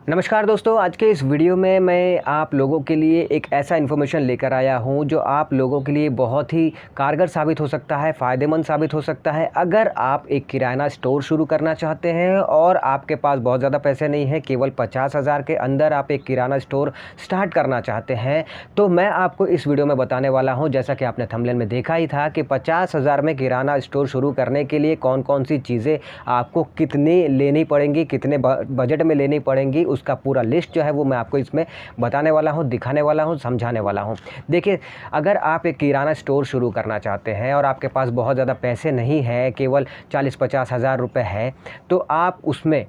नमस्कार दोस्तों, आज के इस वीडियो में मैं आप लोगों के लिए एक ऐसा इन्फॉर्मेशन लेकर आया हूं जो आप लोगों के लिए बहुत ही कारगर साबित हो सकता है, फ़ायदेमंद साबित हो सकता है। अगर आप एक किराना स्टोर शुरू करना चाहते हैं और आपके पास बहुत ज़्यादा पैसे नहीं हैं, केवल 50,000 के अंदर आप एक किराना स्टोर स्टार्ट करना चाहते हैं, तो मैं आपको इस वीडियो में बताने वाला हूँ, जैसा कि आपने थंबनेल में देखा ही था, कि 50,000 में किराना स्टोर शुरू करने के लिए कौन कौन सी चीज़ें आपको कितनी लेनी पड़ेंगी, कितने बजट में लेनी पड़ेंगी, उसका पूरा लिस्ट जो है वो मैं आपको इसमें बताने वाला हूँ, दिखाने वाला हूँ, समझाने वाला हूँ। देखिए, अगर आप एक किराना स्टोर शुरू करना चाहते हैं और आपके पास बहुत ज़्यादा पैसे नहीं हैं, केवल 40-50 हज़ार रुपये है, तो आप उसमें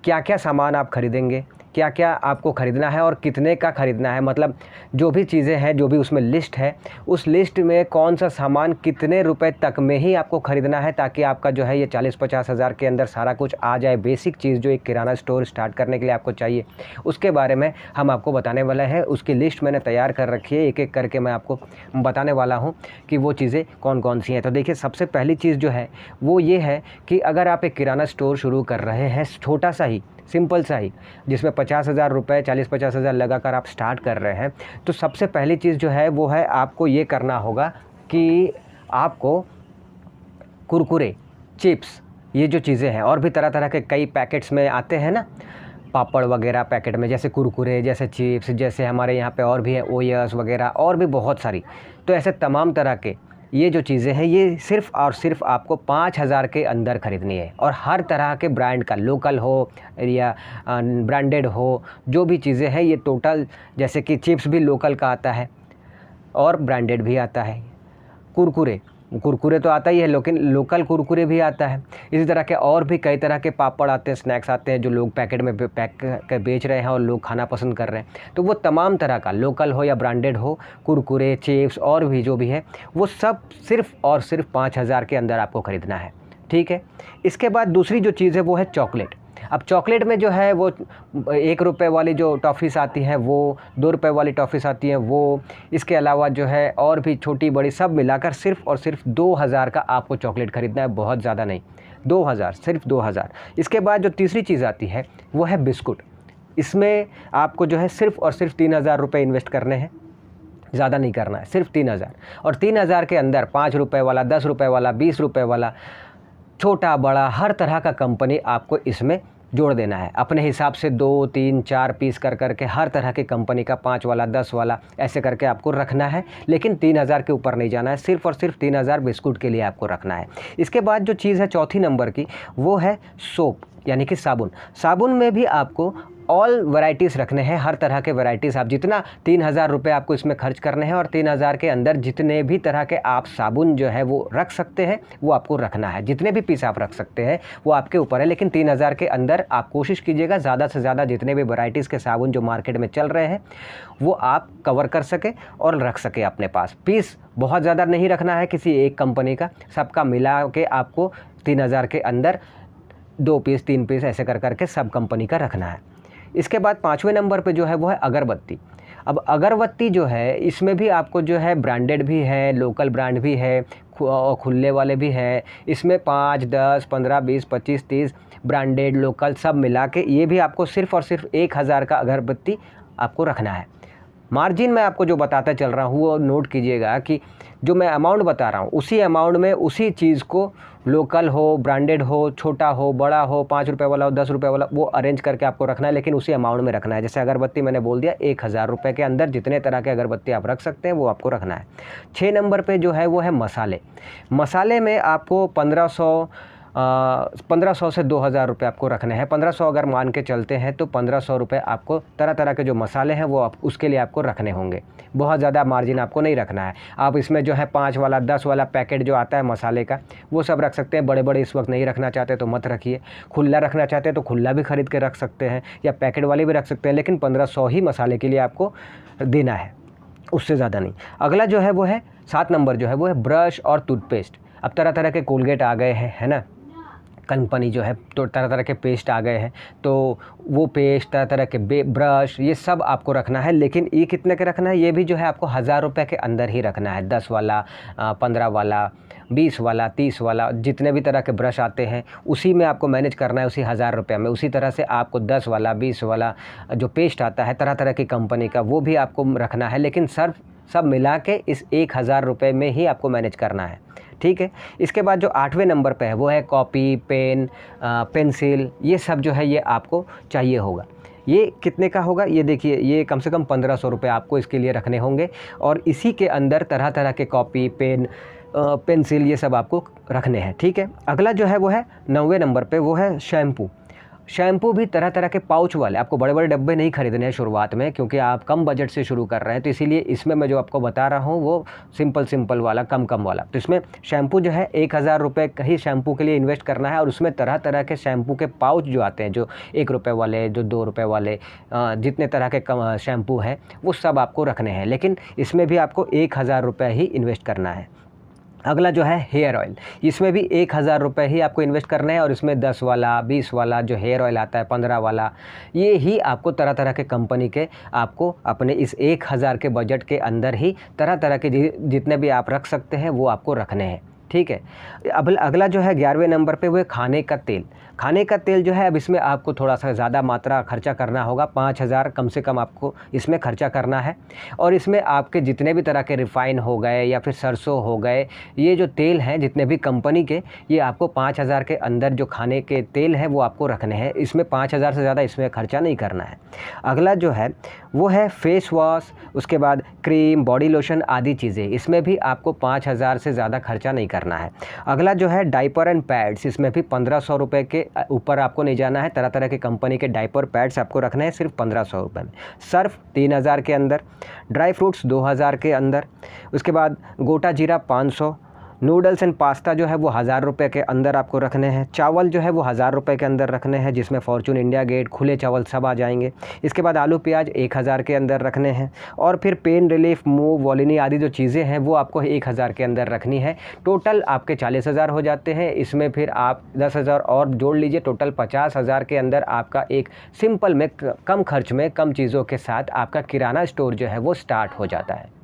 क्या क्या सामान आप खरीदेंगे, क्या क्या आपको ख़रीदना है और कितने का ख़रीदना है, मतलब जो भी चीज़ें हैं, जो भी उसमें लिस्ट है, उस लिस्ट में कौन सा सामान कितने रुपए तक में ही आपको ख़रीदना है, ताकि आपका जो है ये 40-50 हज़ार के अंदर सारा कुछ आ जाए। बेसिक चीज़ जो एक किराना स्टोर स्टार्ट करने के लिए आपको चाहिए, उसके बारे में हम आपको बताने वाले हैं। उसकी लिस्ट मैंने तैयार कर रखी है, एक एक करके मैं आपको बताने वाला हूँ कि वो चीज़ें कौन कौन सी हैं। तो देखिए, सबसे पहली चीज़ जो है वो ये है कि अगर आप एक किराना स्टोर शुरू कर रहे हैं, छोटा सा ही, सिंपल सा ही, जिसमें 50,000 रुपये, 40-50 हज़ार लगाकर आप स्टार्ट कर रहे हैं, तो सबसे पहली चीज़ जो है वो है आपको ये करना होगा कि आपको कुरकुरे, चिप्स, ये जो चीज़ें हैं, और भी तरह तरह के कई पैकेट्स में आते हैं ना, पापड़ वगैरह पैकेट में, जैसे कुरकुरे, जैसे चिप्स, जैसे हमारे यहाँ पे और भी है ओयस वगैरह, और भी बहुत सारी। तो ऐसे तमाम तरह के ये जो चीज़ें हैं, ये सिर्फ़ और सिर्फ आपको 5,000 के अंदर ख़रीदनी है। और हर तरह के ब्रांड का, लोकल हो या ब्रांडेड हो, जो भी चीज़ें हैं, ये टोटल, जैसे कि चिप्स भी लोकल का आता है और ब्रांडेड भी आता है। कुरकुरे तो आता ही है, लेकिन लोकल कुरकुरे भी आता है। इसी तरह के और भी कई तरह के पापड़ आते हैं, स्नैक्स आते हैं, जो लोग पैकेट में पैक कर बेच रहे हैं और लोग खाना पसंद कर रहे हैं। तो वो तमाम तरह का, लोकल हो या ब्रांडेड हो, कुरकुरे, चिप्स और भी जो भी है, वो सब सिर्फ़ और सिर्फ 5,000 के अंदर आपको ख़रीदना है। ठीक है। इसके बाद दूसरी जो चीज़ है वो है चॉकलेट। अब चॉकलेट में जो है वो 1 रुपये वाली जो टॉफ़ीज़ आती हैं, वो 2 रुपये वाली टॉफ़ीज़ आती हैं, वो, इसके अलावा जो है और भी छोटी बड़ी सब मिलाकर सिर्फ़ और सिर्फ 2,000 का आपको चॉकलेट ख़रीदना है, बहुत ज़्यादा नहीं, 2,000, सिर्फ 2,000। इसके बाद जो तीसरी चीज़ आती है वो है बिस्कुट। इसमें आपको जो है सिर्फ़ और सिर्फ 3,000 रुपये इन्वेस्ट करने हैं, ज़्यादा नहीं करना है, सिर्फ 3,000। और 3,000 के अंदर 5 रुपये वाला, 10 रुपये वाला, 20 रुपये वाला, छोटा बड़ा हर तरह का कंपनी आपको इसमें जोड़ देना है। अपने हिसाब से 2, 3, 4 पीस कर करके हर तरह की कंपनी का 5 वाला, 10 वाला, ऐसे करके आपको रखना है, लेकिन 3,000 के ऊपर नहीं जाना है। सिर्फ़ और सिर्फ 3,000 बिस्कुट के लिए आपको रखना है। इसके बाद जो चीज़ है चौथी नंबर की, वो है सोप, यानी कि साबुन। साबुन में भी आपको ऑल वैराइटीज़ रखने हैं, हर तरह के वैराइटीज़। आप जितना 3,000 रुपये आपको इसमें खर्च करने हैं, और 3,000 के अंदर जितने भी तरह के आप साबुन जो है वो रख सकते हैं, वो आपको रखना है। जितने भी पीस आप रख सकते हैं वो आपके ऊपर है, लेकिन 3,000 के अंदर आप कोशिश कीजिएगा ज़्यादा से ज़्यादा जितने भी वैराइटीज़ के साबुन जो मार्केट में चल रहे हैं वो आप कवर कर सकें और रख सकें अपने पास। पीस बहुत ज़्यादा नहीं रखना है किसी एक कंपनी का, सबका मिला के आपको 3,000 के अंदर 2 पीस, 3 पीस, ऐसे कर करके सब कंपनी का रखना है। इसके बाद 5वें नंबर पे जो है वो है अगरबत्ती। अब अगरबत्ती जो है, इसमें भी आपको जो है ब्रांडेड भी है, लोकल ब्रांड भी है, खुले वाले भी हैं। इसमें 5, 10, 15, 20, 25, 30 ब्रांडेड, लोकल सब मिला के ये भी आपको सिर्फ़ और सिर्फ 1,000 का अगरबत्ती आपको रखना है। मार्जिन मैं आपको जो बताता चल रहा हूँ वो नोट कीजिएगा कि जो मैं अमाउंट बता रहा हूँ, उसी अमाउंट में उसी चीज़ को, लोकल हो, ब्रांडेड हो, छोटा हो, बड़ा हो, 5 रुपये वाला हो, 10 रुपये वाला, वो अरेंज करके आपको रखना है, लेकिन उसी अमाउंट में रखना है। जैसे अगरबत्ती मैंने बोल दिया, 1,000 रुपये के अंदर जितने तरह के अगरबत्ती आप रख सकते हैं वो आपको रखना है। 6 नंबर पे जो है वो है मसाले। मसाले में आपको 1,500 से 2,000 रुपये आपको रखने हैं। 1,500 अगर मान के चलते हैं तो 1,500 रुपये आपको तरह तरह के जो मसाले हैं वो आप उसके लिए आपको रखने होंगे। बहुत ज़्यादा मार्जिन आपको नहीं रखना है। आप इसमें जो है 5 वाला, 10 वाला पैकेट जो आता है मसाले का, वो सब रख सकते हैं। बड़े बड़े इस वक्त नहीं रखना चाहते तो मत रखिए। खुला रखना चाहते हैं तो खुला भी ख़रीद के रख सकते हैं, या पैकेट वाले भी रख सकते हैं, लेकिन 1,500 ही मसाले के लिए आपको देना है, उससे ज़्यादा नहीं। अगला जो है वो है 7 नंबर जो है वो है ब्रश और टूथपेस्ट। अब तरह तरह के कोलगेट आ गए हैं, है ना, कंपनी जो है, तो तरह तरह के पेस्ट आ गए हैं, तो वो पेस्ट, तरह तरह के ब्रश, ये सब आपको रखना है। लेकिन ये कितने के रखना है, ये भी जो है आपको 1,000 रुपये के अंदर ही रखना है। 10 वाला, 15 वाला, 20 वाला, 30 वाला, जितने भी तरह के ब्रश आते हैं उसी में आपको मैनेज करना है, उसी 1000 रुपये में। उसी तरह से आपको 10 वाला, 20 वाला जो पेस्ट आता है तरह तरह की कंपनी का, वो भी आपको रखना है, लेकिन सब मिला के इस 1000 रुपये में ही आपको मैनेज करना है, ठीक है। इसके बाद जो 8वें नंबर पे है वो है कॉपी, पेन, पेंसिल, ये सब जो है ये आपको चाहिए होगा। ये कितने का होगा, ये देखिए, ये कम से कम 1500 रुपये आपको इसके लिए रखने होंगे। और इसी के अंदर तरह तरह के कॉपी, पेन, पेंसिल, ये सब आपको रखने हैं, ठीक है। अगला जो है वो है 9वें नंबर पे, वो है शैम्पू। शैम्पू भी तरह तरह के पाउच वाले, आपको बड़े बड़े डब्बे नहीं खरीदने हैं शुरुआत में, क्योंकि आप कम बजट से शुरू कर रहे हैं, तो इसीलिए इसमें मैं जो आपको बता रहा हूँ वो सिंपल वाला, कम वाला। तो इसमें शैम्पू जो है 1000 रुपये का ही शैम्पू के लिए इन्वेस्ट करना है, और उसमें तरह तरह के शैम्पू के पाउच जो आते हैं, जो 1 रुपये वाले, जो 2 रुपये वाले, जितने तरह के शैम्पू हैं वो सब आपको रखने हैं, लेकिन इसमें भी आपको 1000 रुपये ही इन्वेस्ट करना है। अगला जो है हेयर ऑयल, इसमें भी 1000 रुपये ही आपको इन्वेस्ट करना है, और इसमें 10 वाला, 20 वाला जो हेयर ऑयल आता है, 15 वाला, ये ही आपको तरह तरह के कंपनी के आपको अपने इस 1000 के बजट के अंदर ही तरह तरह के जितने भी आप रख सकते हैं वो आपको रखने हैं, ठीक है। अब अगला जो है 11वें नंबर पे वो है खाने का तेल। खाने का तेल जो है अब इसमें आपको थोड़ा सा ज़्यादा मात्रा खर्चा करना होगा, 5000 कम से कम आपको इसमें खर्चा करना है। और इसमें आपके जितने भी तरह के रिफ़ाइन हो गए या फिर सरसों हो गए, ये जो तेल हैं जितने भी कंपनी के, ये आपको 5000 के अंदर जो खाने के तेल हैं वो आपको रखने हैं। इसमें 5000 से ज़्यादा इसमें खर्चा नहीं करना है। अगला जो है वो है फेस वॉश, उसके बाद क्रीम, बॉडी लोशन आदि चीज़ें, इसमें भी आपको 5000 से ज़्यादा खर्चा नहीं करना है। अगला जो है डाइपर एंड पैड्स, इसमें भी 1500 रुपये के ऊपर आपको नहीं जाना है। तरह तरह के कंपनी के डाइपर पैड्स आपको रखने हैं सिर्फ 1500 रुपये में। सर्फ 3000 के अंदर, ड्राई फ्रूट्स 2000 के अंदर, उसके बाद गोटा जीरा 500, नूडल्स एंड पास्ता जो है वो 1000 रुपये के अंदर आपको रखने हैं। चावल जो है वो 1000 रुपये के अंदर रखने हैं, जिसमें फॉर्चून, इंडिया गेट, खुले चावल सब आ जाएंगे। इसके बाद आलू प्याज 1000 के अंदर रखने हैं, और फिर पेन रिलीफ, मूव, वॉलिनी आदि जो चीज़ें हैं वो आपको 1000 के अंदर रखनी है। टोटल आपके 40,000 हो जाते हैं। इसमें फिर आप 10,000 और जोड़ लीजिए, टोटल 50,000 के अंदर आपका एक सिंपल में, कम खर्च में, कम चीज़ों के साथ आपका किराना स्टोर जो है वो स्टार्ट हो जाता है।